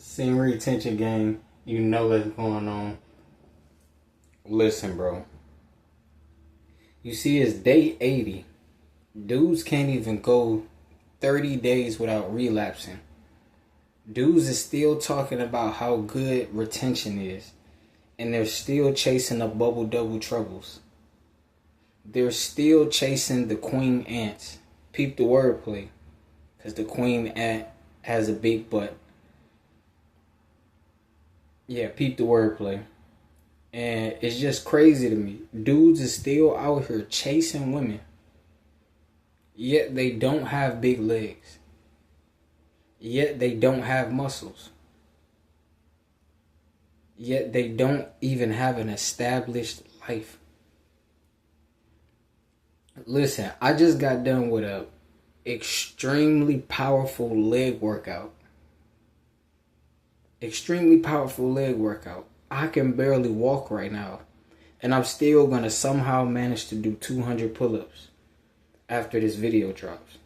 Semen retention game, you know what's going on. Listen, bro. You see, it's day 80. Dudes can't even go 30 days without relapsing. Dudes is still talking about how good retention is. And they're still chasing the bubble double troubles. They're still chasing the queen ants. Peep the wordplay. Because the queen ant has a big butt. Yeah, peep the wordplay. And it's just crazy to me. Dudes is still out here chasing women. Yet they don't have big legs. Yet they don't have muscles. Yet they don't even have an established life. Listen, I just got done with a extremely powerful leg workout. Extremely powerful leg workout. I can barely walk right now. And I'm still going to somehow manage to do 200 pull-ups after this video drops.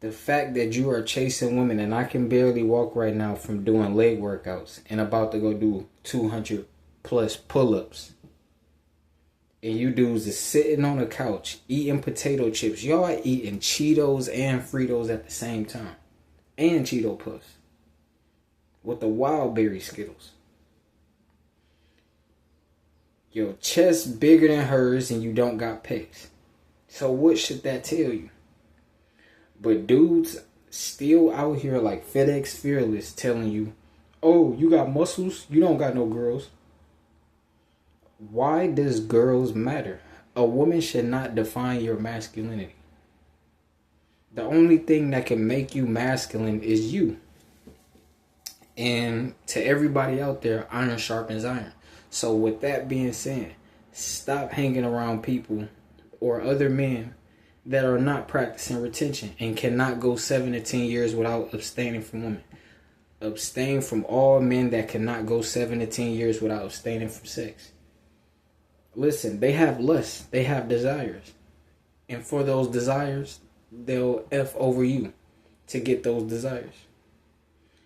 The fact that you are chasing women and I can barely walk right now from doing leg workouts and about to go do 200 plus pull-ups. And you dudes is sitting on a couch eating potato chips. Y'all are eating Cheetos and Fritos at the same time. And Cheeto Puffs. With the wild berry Skittles. Your chest bigger than hers and you don't got pecs. So what should that tell you? But dudes still out here like FedEx Fearless telling you, oh, you got muscles? You don't got no girls. Why does girls matter? A woman should not define your masculinity. The only thing that can make you masculine is you. And to everybody out there, iron sharpens iron. So with that being said, stop hanging around people or other men that are not practicing retention and cannot go 7 to 10 years without abstaining from women. Abstain from all men that cannot go 7 to 10 years without abstaining from sex. Listen, they have lusts, they have desires. And for those desires, they'll F over you to get those desires.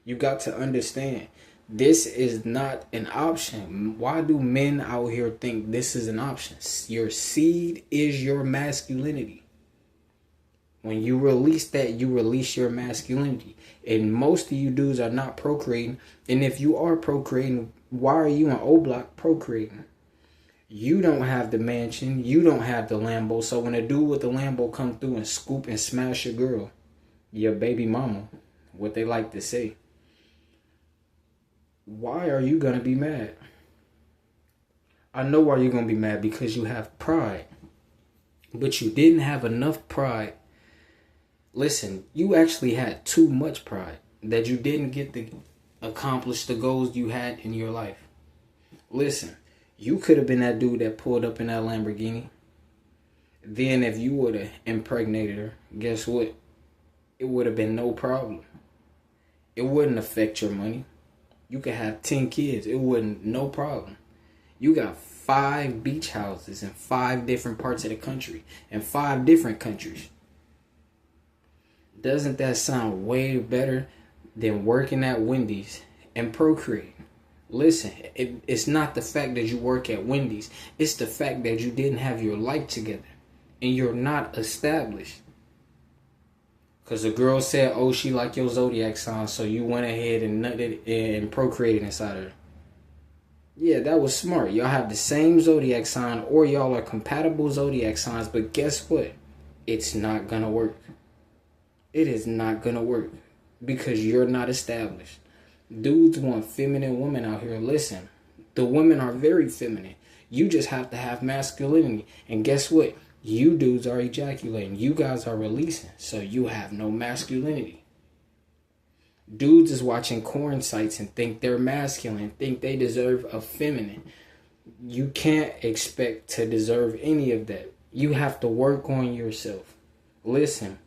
You got to understand, this is not an option. Why do men out here think this is an option? Your seed is your masculinity. When you release that, you release your masculinity. And most of you dudes are not procreating. And if you are procreating, why are you on O-Block procreating? You don't have the mansion. You don't have the Lambo. So when a dude with the Lambo come through and scoop and smash your girl, your baby mama, what they like to say, why are you going to be mad? I know why you're going to be mad, because you have pride. But you didn't have enough pride. Listen, you actually had too much pride that you didn't get to accomplish the goals you had in your life. Listen, you could have been that dude that pulled up in that Lamborghini. Then if you would have impregnated her, guess what? It would have been no problem. It wouldn't affect your money. You could have 10 kids. It wouldn't, no problem. You got 5 beach houses in 5 different parts of the country. In 5 different countries. Doesn't that sound way better than working at Wendy's and procreating? Listen, it's not the fact that you work at Wendy's. It's the fact that you didn't have your life together. And you're not established. Because the girl said, oh, she like your zodiac sign. So you went ahead and nutted and procreated inside her. Yeah, that was smart. Y'all have the same zodiac sign, or y'all are compatible zodiac signs. But guess what? It's not going to work. It is not going to work. Because you're not established. Dudes want feminine women out here. Listen, the women are very feminine. You just have to have masculinity. And guess what? You dudes are ejaculating. You guys are releasing. So you have no masculinity. Dudes is watching corn sites and think they're masculine. Think they deserve a feminine. You can't expect to deserve any of that. You have to work on yourself. Listen.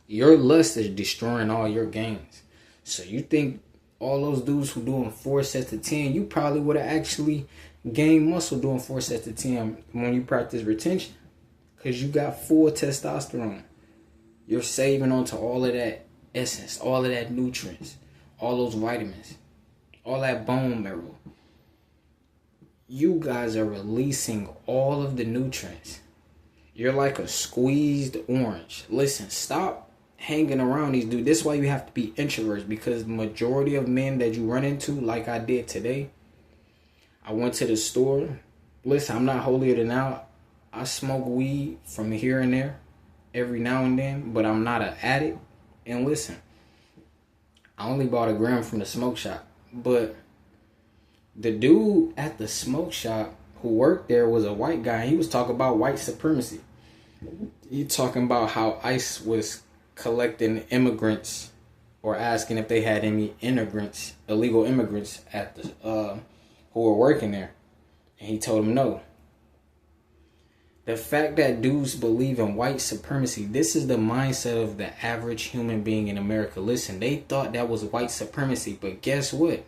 Your lust is destroying all your gains. So you think all those dudes who doing 4 sets of 10, you probably would have actually gained muscle doing 4 sets of 10 when you practice retention. Because you got full testosterone. You're saving onto all of that essence, all of that nutrients, all those vitamins, all that bone marrow. You guys are releasing all of the nutrients. You're like a squeezed orange. Listen, stop hanging around these dudes. This is why you have to be introverts, because the majority of men that you run into, like I did today, I went to the store. Listen, I'm not holier than thou. I smoke weed from here and there every now and then, but I'm not an addict. And listen, I only bought a gram from the smoke shop. But the dude at the smoke shop who worked there was a white guy. He was talking about white supremacy. He talking about how ICE was collecting immigrants or asking if they had any immigrants, illegal immigrants at the who were working there. And he told him no. The fact that dudes believe in white supremacy, this is the mindset of the average human being in America. Listen, they thought that was white supremacy, but guess what?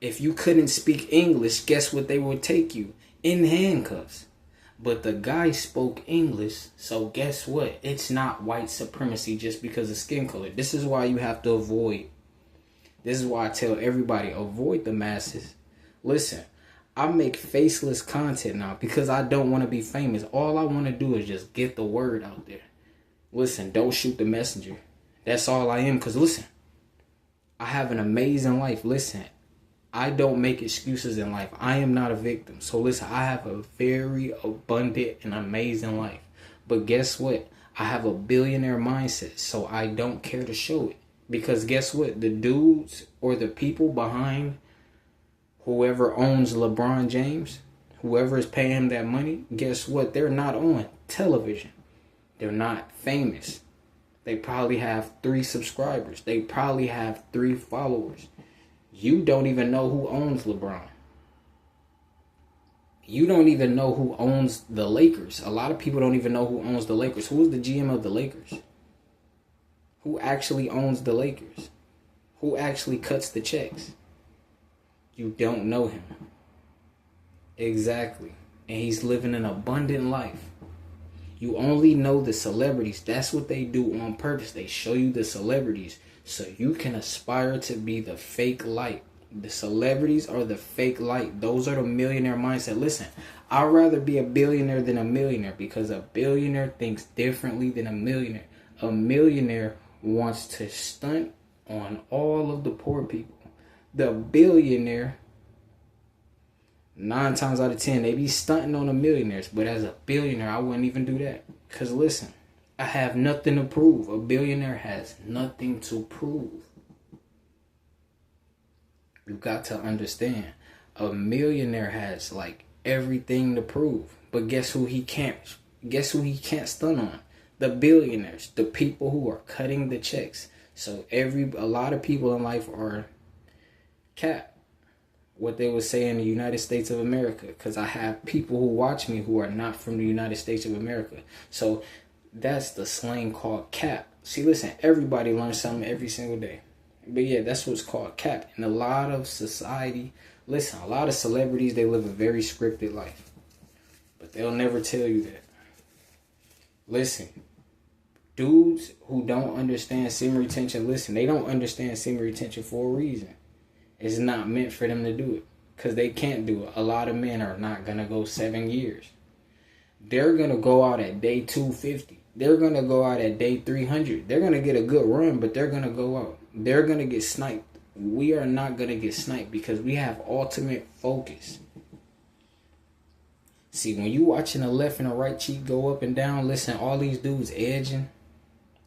If you couldn't speak English, guess what they would take you? In handcuffs. But the guy spoke English, so guess what? It's not white supremacy just because of skin color. This is why you have to avoid. This is why I tell everybody, avoid the masses. Listen, I make faceless content now because I don't want to be famous. All I want to do is just get the word out there. Listen, don't shoot the messenger. That's all I am. Because listen, I have an amazing life. Listen, I don't make excuses in life. I am not a victim. So listen, I have a very abundant and amazing life. But guess what? I have a billionaire mindset. So I don't care to show it. Because guess what? The dudes or the people behind whoever owns LeBron James, whoever is paying him that money, guess what? They're not on television. They're not famous. They probably have 3 subscribers. They probably have 3 followers. You don't even know who owns LeBron. You don't even know who owns the Lakers. A lot of people don't even know who owns the Lakers. Who is the GM of the Lakers? Who actually owns the Lakers? Who actually cuts the checks? You don't know him. Exactly. And he's living an abundant life. You only know the celebrities. That's what they do on purpose. They show you the celebrities so you can aspire to be the fake light. The celebrities are the fake light. Those are the millionaire mindset. Listen, I'd rather be a billionaire than a millionaire because a billionaire thinks differently than a millionaire. A millionaire wants to stunt on all of the poor people. The billionaire, 9 times out of 10, they be stunting on the millionaires. But as a billionaire, I wouldn't even do that. Because listen, I have nothing to prove. A billionaire has nothing to prove. You got to understand. A millionaire has like everything to prove. But guess who he can't stunt on? The billionaires. The people who are cutting the checks. So a lot of people in life are cap. What they would say in the United States of America, because I have people who watch me who are not from the United States of America. So that's the slang called cap. See, listen, everybody learns something every single day. But yeah, that's what's called cap. And a lot of society, listen, a lot of celebrities, they live a very scripted life. But they'll never tell you that. Listen, dudes who don't understand semen retention, listen, they don't understand semen retention for a reason. It's not meant for them to do it. Because they can't do it. A lot of men are not going to go 7 years. They're going to go out at day 250. They're going to go out at day 300. They're going to get a good run, but they're going to go out. They're going to get sniped. We are not going to get sniped because we have ultimate focus. See, when you watching the left and the right cheek go up and down, listen, all these dudes edging,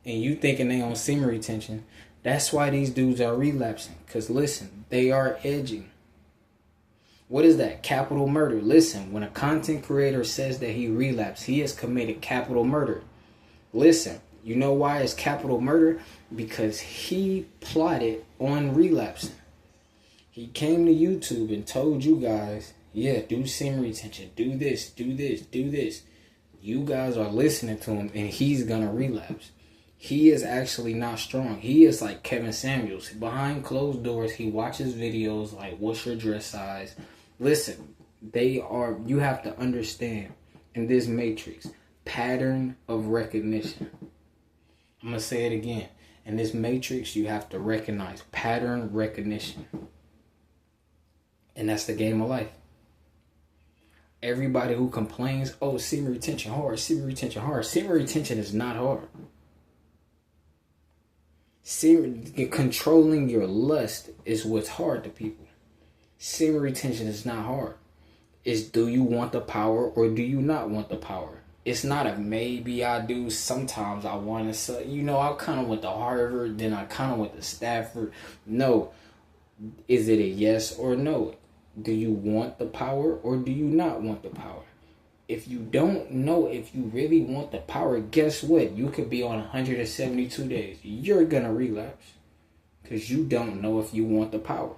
and you thinking they on semen retention, that's why these dudes are relapsing. Because listen, they are edging. What is that? Capital murder. Listen, when a content creator says that he relapsed, he has committed capital murder. Listen, you know why it's capital murder? Because he plotted on relapsing. He came to YouTube and told you guys, yeah, do semen retention, do this, do this, do this. You guys are listening to him and he's going to relapse. He is actually not strong. He is like Kevin Samuels. Behind closed doors, he watches videos like, what's your dress size? Listen, you have to understand in this matrix, pattern of recognition. I'm going to say it again. In this matrix, you have to recognize pattern recognition. And that's the game of life. Everybody who complains, oh, semen retention hard, semen retention hard. Semen retention is not hard. Controlling your lust is what's hard to people. Semen retention is not hard. It's, do you want the power or do you not want the power? It's not a maybe I do. Sometimes I want to, I kind of went to Harvard, then I kind of went to Stafford. No. Is it a yes or no? Do you want the power or do you not want the power? If you don't know if you really want the power, guess what? You could be on 172 days. You're going to relapse because you don't know if you want the power.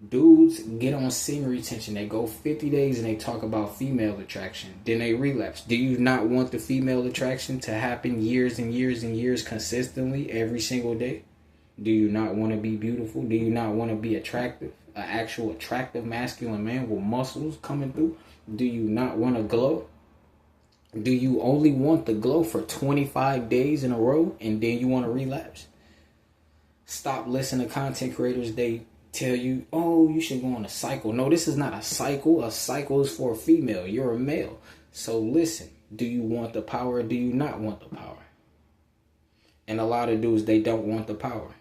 Dudes get on semen retention. They go 50 days and they talk about female attraction. Then they relapse. Do you not want the female attraction to happen years and years and years consistently every single day? Do you not want to be beautiful? Do you not want to be attractive? An actual attractive masculine man with muscles coming through? Do you not want to glow? Do you only want the glow for 25 days in a row and then you want to relapse? Stop listening to content creators. They tell you, oh, you should go on a cycle. No, this is not a cycle. A cycle is for a female. You're a male. So listen, do you want the power or do you not want the power? And a lot of dudes, they don't want the power.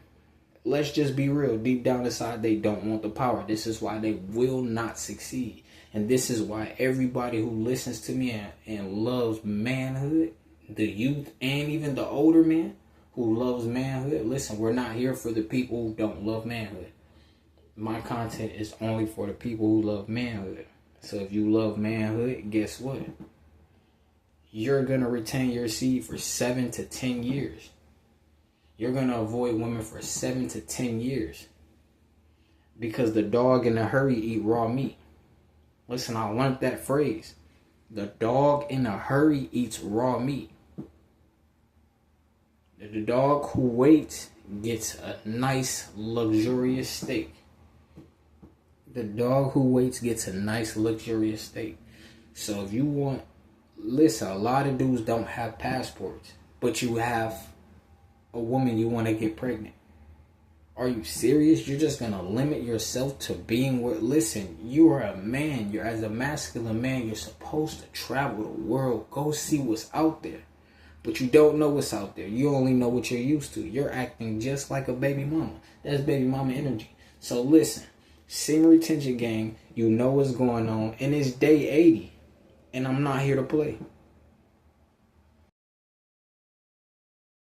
Let's just be real. Deep down inside, they don't want the power. This is why they will not succeed. And this is why everybody who listens to me and loves manhood, the youth, and even the older man who loves manhood, listen, we're not here for the people who don't love manhood. My content is only for the people who love manhood. So if you love manhood, guess what? You're going to retain your seed for 7 to 10 years. You're going to avoid women for 7 to 10 years. Because the dog in a hurry eat raw meat. Listen, I learned that phrase. The dog in a hurry eats raw meat. The dog who waits gets a nice, luxurious steak. The dog who waits gets a nice, luxurious steak. So if you want... Listen, a lot of dudes don't have passports. But you have a woman you want to get pregnant. Are you serious? You're just going to limit yourself to being where... Listen, you are a man. You're, as a masculine man, you're supposed to travel the world. Go see what's out there. But you don't know what's out there. You only know what you're used to. You're acting just like a baby mama. That's baby mama energy. So listen, semen retention gang, you know what's going on. And it's day 80. And I'm not here to play.